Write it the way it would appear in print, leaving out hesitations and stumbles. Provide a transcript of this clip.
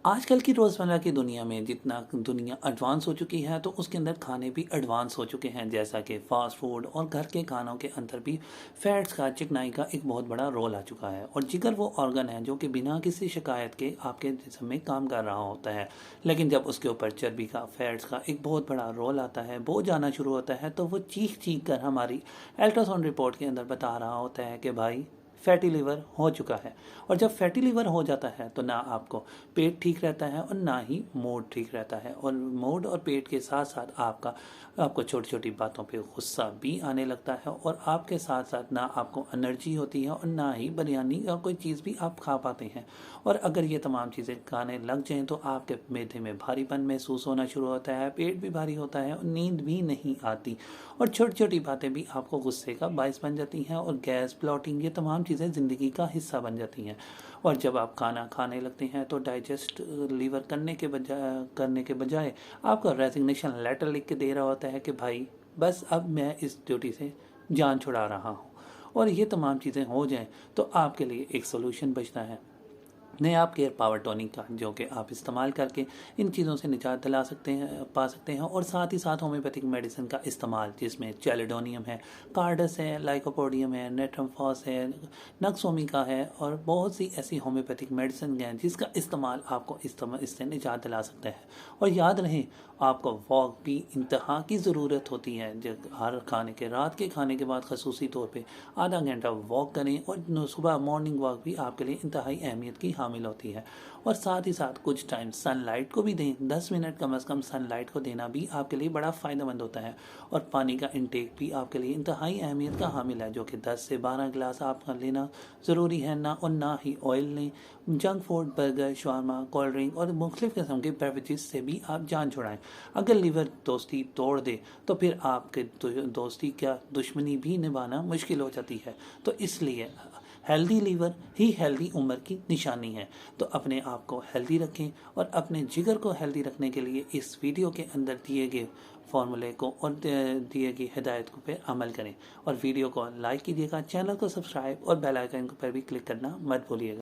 आजकल की रोज़मर्रा की दुनिया में जितना दुनिया एडवांस हो चुकी है तो उसके अंदर खाने भी एडवांस हो चुके हैं, जैसा कि फ़ास्ट फूड और घर के खानों के अंदर भी फैट्स का, चिकनाई का एक बहुत बड़ा रोल आ चुका है। और जिगर वो ऑर्गन है जो कि बिना किसी शिकायत के आपके जिस्म में काम कर रहा होता है, लेकिन जब उसके ऊपर चर्बी का, फैट्स का एक बहुत बड़ा रोल आता है, बोझ आना शुरू होता है, तो वो चीख चीख कर हमारी अल्ट्रासाउंड रिपोर्ट के अंदर बता रहा होता है कि भाई फैटी लिवर हो चुका है। और जब फैटी लिवर हो जाता है तो ना आपको पेट ठीक रहता है और ना ही मूड ठीक रहता है। और मूड और पेट के साथ साथ आपको छोटी छोटी बातों पे गुस्सा भी आने लगता है, और आपके साथ साथ ना आपको एनर्जी होती है और ना ही बिरयानी या कोई चीज़ भी आप खा पाते हैं। और अगर ये तमाम चीज़ें खाने लग जाएं तो आपके मैदे में भारीपन महसूस होना शुरू होता है, पेट भी भारी होता है और नींद भी नहीं आती। और छोटी छोटी बातें भी आपको गुस्से का बायस बन जाती हैं, और गैस, ब्लॉटिंग, ये तमाम चीज़ें ज़िंदगी का हिस्सा बन जाती हैं। और जब आप खाना खाने लगते हैं तो डाइजेस्ट लीवर करने के बजाय आपको रेजिग्नेशन लेटर लिख के दे रहा होता है कि भाई बस अब मैं इस ड्यूटी से जान छुड़ा रहा हूँ। और ये तमाम चीज़ें हो जाएं तो आपके लिए एक सोल्यूशन बचता है, नए आप केयर पावर टॉनिक का, जो कि आप इस्तेमाल करके इन चीज़ों से निजात दिला सकते हैं, पा सकते हैं। और साथ ही साथ होम्योपैथिक मेडिसिन का इस्तेमाल, जिसमें चैलिडोनियम है, कार्डस है, लाइकोपोडियम है, नेट्रमफॉस है, नक्सोमिका है, और बहुत सी ऐसी होम्योपैथिक मेडिसिन हैं जिसका इस्तेमाल आपको इससे निजात दिला सकता है। और याद रहे, आपको वॉक भी इंतहा की ज़रूरत होती है। जब हर खाने के, रात के खाने के बाद खसूसी तौर पे आधा घंटा वॉक करें, और सुबह मॉर्निंग वॉक भी आपके लिए इंतहाई अहमियत की हामिल होती है। और साथ ही साथ कुछ टाइम सनलाइट को भी दें, 10 मिनट कम से कम सनलाइट को देना भी आपके लिए बड़ा फ़ायदेमंद होता है। और पानी का इंटेक भी आपके लिए इंतहाई अहमियत का हामिल है, जो कि 10 से 12 गिलास आपका लेना ज़रूरी है ना। और ना ही ऑयल लें। Junk food, burger, shawarma, cold drink और मुख्तलिफ़ किस्म के बेवरेजेस से भी आप जान छुड़ाएं। अगर लीवर दोस्ती तोड़ दे तो फिर आपके दोस्ती क्या, दुश्मनी भी निभाना मुश्किल हो जाती है। तो इसलिए हेल्दी लीवर ही हेल्दी उम्र की निशानी है। तो अपने आप को हेल्दी रखें, और अपने जिगर को हेल्दी रखने के लिए इस वीडियो के अंदर दिए गए फॉर्मूले को और दिए गई हिदायत को पे अमल करें। और वीडियो को लाइक कीजिएगा, चैनल को सब्सक्राइब और बेल आइकन पर भी क्लिक करना मत भूलिएगा।